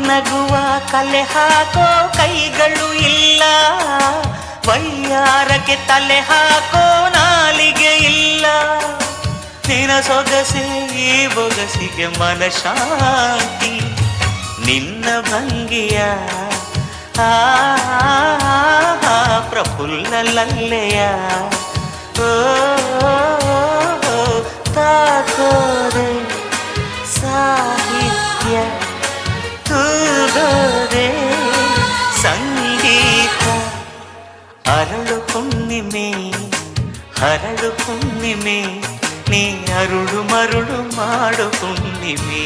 ನಗುವ ಕಲೆ ಹಾಕೋ ಕೈಗಳು ಇಲ್ಲ, ವಯ್ಯಾರಕ್ಕೆ ತಲೆ ಹಾಕೋ ನಾಲಿಗೆ ಇಲ್ಲ. ನಿನ ಸೊಗಸೆ ಈ ಬೊಗಸಿಗೆ ಮನಶಾಂತಿ, ನಿನ್ನ ಭಂಗಿಯ ಪ್ರಫುಲ್ಲ ಲಲ್ಲೆಯ ತಾಕೋರೆ ಸಾಹಿತ್ಯ ತೂಗೋರೆ ಸಂಗೀತ. ಅರಳು ಹುಣ್ಣಿಮೆ ಹರಳು ಹುಣ್ಣಿಮೆ, ನೀ ಅರುಳು ಮರುಳು ಮಾಡು ಹುಣ್ಣಿಮೆ.